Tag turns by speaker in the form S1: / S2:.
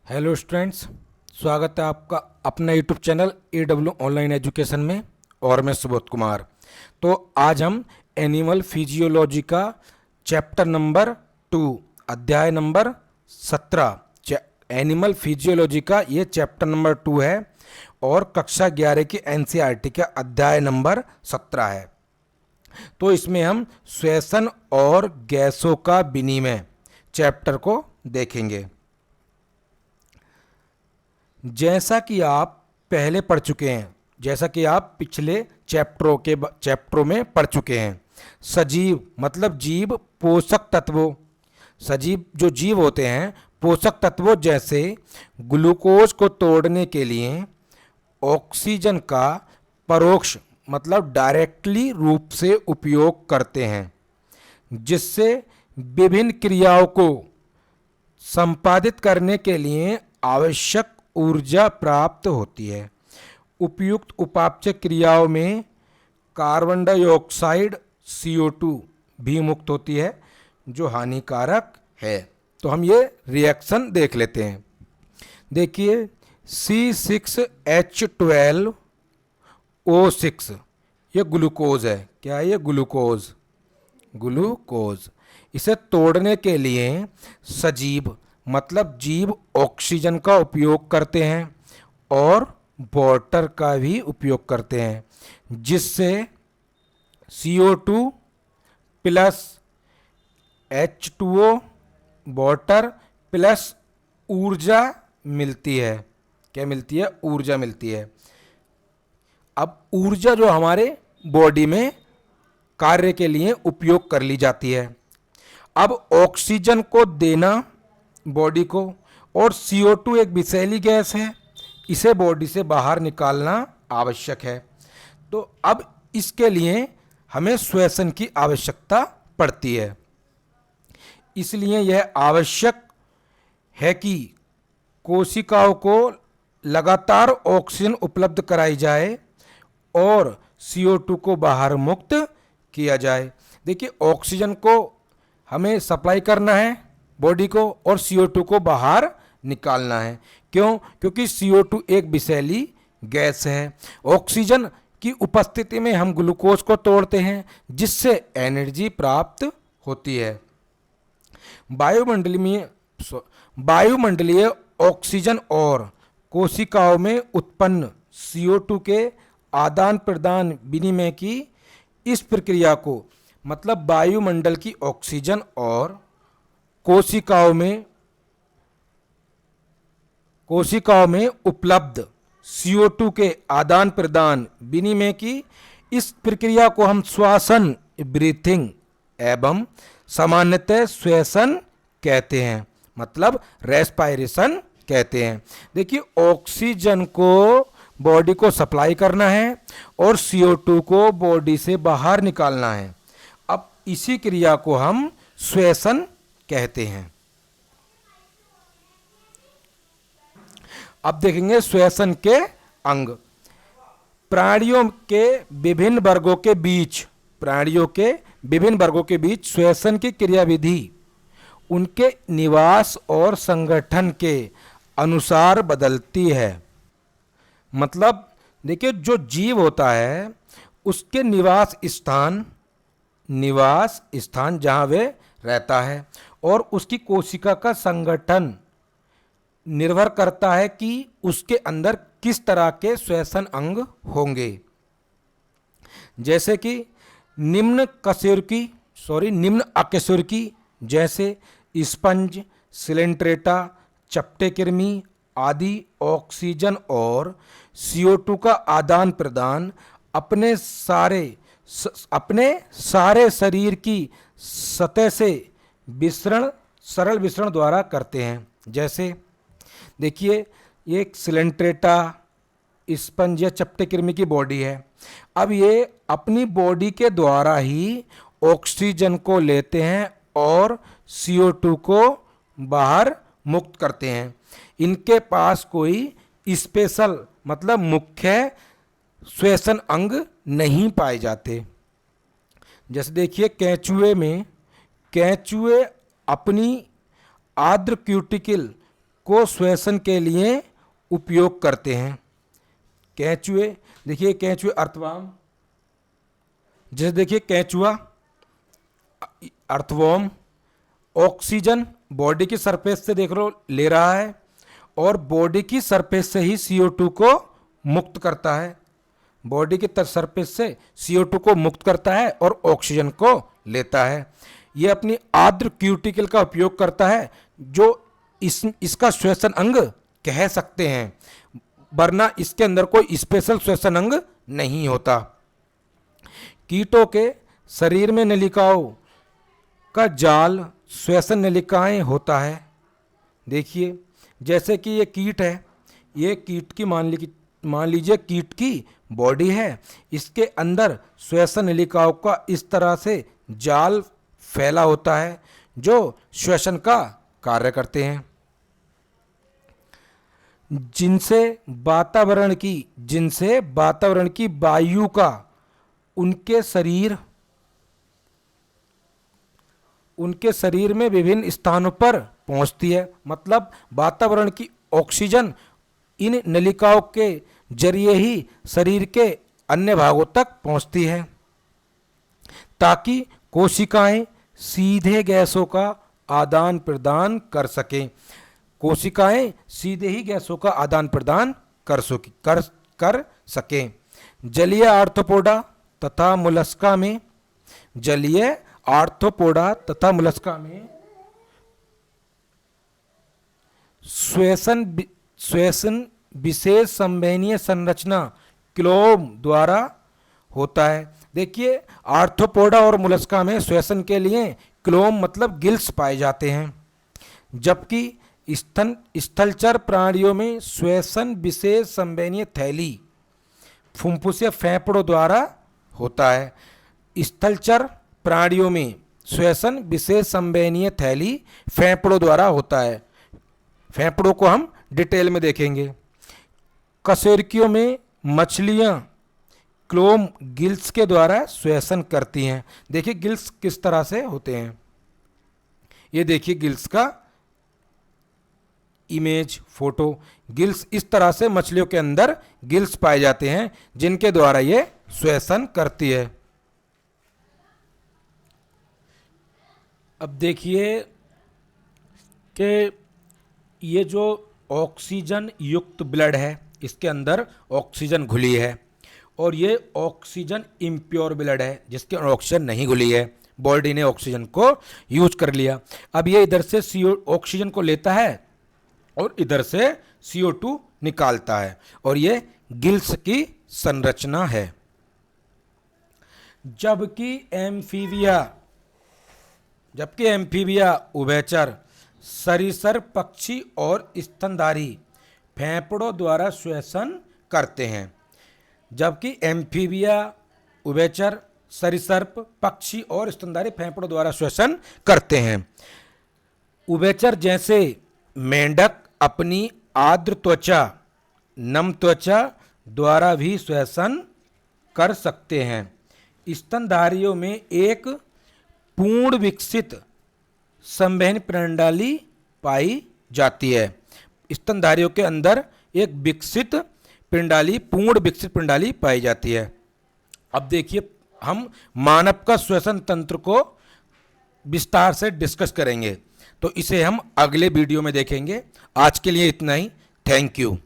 S1: Hello students, स्वागत है आपका अपना YouTube channel AW online education में। और मैं सुबोध कुमार। तो आज हम एनिमल फिजियोलॉजी का चैप्टर नंबर 2 अध्याय नंबर 17 एनिमल फिजियोलॉजी का ये चैप्टर नंबर 2 है और कक्षा 11 की NCERT का अध्याय नंबर 17 है। तो इसमें हम श्वसन और गैसों का विनिमय चैप्टर को देखेंगे। जैसा कि आप पहले पढ़ चुके हैं, जैसा कि आप पिछले चैप्टरों में पढ़ चुके हैं, सजीव मतलब जीव पोषक तत्वों, सजीव जो जीव होते हैं पोषक तत्वों जैसे ग्लूकोज को तोड़ने के लिए ऑक्सीजन का परोक्ष मतलब डायरेक्टली रूप से उपयोग करते हैं, जिससे विभिन्न क्रियाओं को संपादित करने के लिए आवश्यक ऊर्जा प्राप्त होती है। उपयुक्त उपापचय क्रियाओं में कार्बन डाइऑक्साइड CO2 भी मुक्त होती है, जो हानिकारक है। तो हम ये रिएक्शन देख लेते हैं। देखिए C6H12O6 ये ग्लूकोज है। क्या है ये? ग्लूकोज। इसे तोड़ने के लिए सजीव मतलब जीव ऑक्सीजन का उपयोग करते हैं और वाटर का भी उपयोग करते हैं, जिससे CO2 plus H2O water plus ऊर्जा मिलती है। क्या मिलती है? ऊर्जा मिलती है। अब ऊर्जा जो हमारे बॉडी में कार्य के लिए उपयोग कर ली जाती है। अब ऑक्सीजन को देना बॉडी को, और CO2 एक विषैली गैस है, इसे बॉडी से बाहर निकालना आवश्यक है। तो अब इसके लिए हमें श्वसन की आवश्यकता पड़ती है। इसलिए यह आवश्यक है कि कोशिकाओं को लगातार ऑक्सीजन उपलब्ध कराई जाए और CO2 को बाहर मुक्त किया जाए। देखिए, ऑक्सीजन को हमें सप्लाई करना है बॉडी को और CO2 को बाहर निकालना है। क्यों? क्योंकि CO2 एक विषैली गैस है। ऑक्सीजन की उपस्थिति में हम ग्लूकोज को तोड़ते हैं, जिससे एनर्जी प्राप्त होती है। वायुमंडलीय ऑक्सीजन और कोशिकाओं में उत्पन्न CO2 के आदान प्रदान विनिमय की इस प्रक्रिया को मतलब वायुमंडल की ऑक्सीजन और कोशिकाओं में उपलब्ध CO2 के आदान प्रदान विनिमय की इस प्रक्रिया को हम श्वसन ब्रीथिंग एवं सामान्यतः श्वसन कहते हैं, मतलब रेस्पायरेशन कहते हैं। देखिए, ऑक्सीजन को बॉडी को सप्लाई करना है और CO2 को बॉडी से बाहर निकालना है। अब इसी क्रिया को हम श्वसन कहते हैं। अब देखेंगे श्वसन के अंग। प्राणियों के विभिन्न वर्गों के बीच श्वसन की क्रियाविधि उनके निवास और संगठन के अनुसार बदलती है। मतलब देखिए, जो जीव होता है उसके निवास स्थान जहाँ वे रहता है और उसकी कोशिका का संगठन निर्भर करता है कि उसके अंदर किस तरह के श्वसन अंग होंगे। जैसे कि निम्न अकशेरुकी जैसे स्पंज, सिलेंट्रेटा, चपटे कृमि आदि ऑक्सीजन और CO2 का आदान प्रदान अपने सारे शरीर की सतह से सरल विसरण द्वारा करते हैं। जैसे देखिए, ये एक सिलेंट्रेटा, स्पंज या चपटे कृमि की बॉडी है। अब ये अपनी बॉडी के द्वारा ही ऑक्सीजन को लेते हैं और CO2 को बाहर मुक्त करते हैं। इनके पास कोई स्पेशल मतलब मुख्य श्वसन अंग नहीं पाए जाते। जैसे देखिए, केंचुए अपनी आर्द्र क्यूटिकल को श्वसन के लिए उपयोग करते हैं। केंचुए, देखिए केंचुए अर्थवर्म, जैसे देखिए केंचुआ अर्थवर्म ऑक्सीजन बॉडी की सरफेस से देख लो ले रहा है और बॉडी की सरफेस से ही CO2 को मुक्त करता है, बॉडी की सरफेस से CO2 को मुक्त करता है और ऑक्सीजन को लेता है। यह अपनी आर्द्र क्यूटिकल का उपयोग करता है, जो इसका श्वसन अंग कह सकते हैं, वरना इसके अंदर कोई स्पेशल श्वसन अंग नहीं होता। कीटों के शरीर में नलिकाओं का जाल श्वसन नलिकाएं होता है। देखिए जैसे कि ये कीट है, ये कीट की मान लीजिए कीट की बॉडी है, इसके अंदर श्वसन नलिकाओं का इस तरह से जाल फैला होता है जो श्वसन का कार्य करते हैं, जिनसे वातावरण की वायु का उनके शरीर में विभिन्न स्थानों पर पहुंचती है। मतलब वातावरण की ऑक्सीजन इन नलिकाओं के जरिए ही शरीर के अन्य भागों तक पहुंचती है, ताकि कोशिकाएं सीधे गैसों का आदान प्रदान कर सकें। कोशिकाएं सीधे ही गैसों का आदान प्रदान कर सकें। जलीय आर्थ्रोपोडा तथा मोलस्का में श्वसन विशेष संवहनीय संरचना क्लोम द्वारा होता है। देखिए आर्थ्रोपोडा और मोलस्का में श्वसन के लिए क्लोम मतलब गिल्स पाए जाते हैं, जबकि स्थलचर प्राणियों में श्वसन विशेष संवहनीय थैली फुफ्फुस फेफड़ों द्वारा होता है। स्थलचर प्राणियों में श्वसन विशेष संवहनीय थैली फेफड़ों द्वारा होता है। फेफड़ों को हम डिटेल में देखेंगे। कशेरुकियों में मछलियां क्लोम गिल्स के द्वारा श्वसन करती हैं। देखिए गिल्स किस तरह से होते हैं, ये देखिए गिल्स का इमेज फोटो। गिल्स इस तरह से मछलियों के अंदर गिल्स पाए जाते हैं, जिनके द्वारा ये श्वसन करती है। अब देखिए कि ये जो ऑक्सीजन युक्त ब्लड है, इसके अंदर ऑक्सीजन घुली है, और ये ऑक्सीजन इम्प्योर ब्लड है जिसके अंदर ऑक्सीजन नहीं घुली है। बॉडी ने ऑक्सीजन को यूज कर लिया। अब ये इधर से ऑक्सीजन को लेता है और इधर से CO2 निकालता है, और ये गिल्स की संरचना है। जबकि एम्फीबिया उभयचर सरीसृप पक्षी और स्तनधारी फेफड़ों द्वारा श्वसन करते हैं। जबकि एम्फीबिया उभयचर सरीसृप पक्षी और स्तनधारी फेफड़ों द्वारा श्वसन करते हैं। उभयचर जैसे मेंढक अपनी आर्द्र त्वचा नम त्वचा द्वारा भी श्वसन कर सकते हैं। स्तनधारियों में एक पूर्ण विकसित संवहनी प्रणाली पाई जाती है। स्तनधारियों के अंदर एक पूर्ण विकसित प्रणाली पाई जाती है। अब देखिए हम मानव का श्वसन तंत्र को विस्तार से डिस्कस करेंगे, तो इसे हम अगले वीडियो में देखेंगे। आज के लिए इतना ही। Thank you.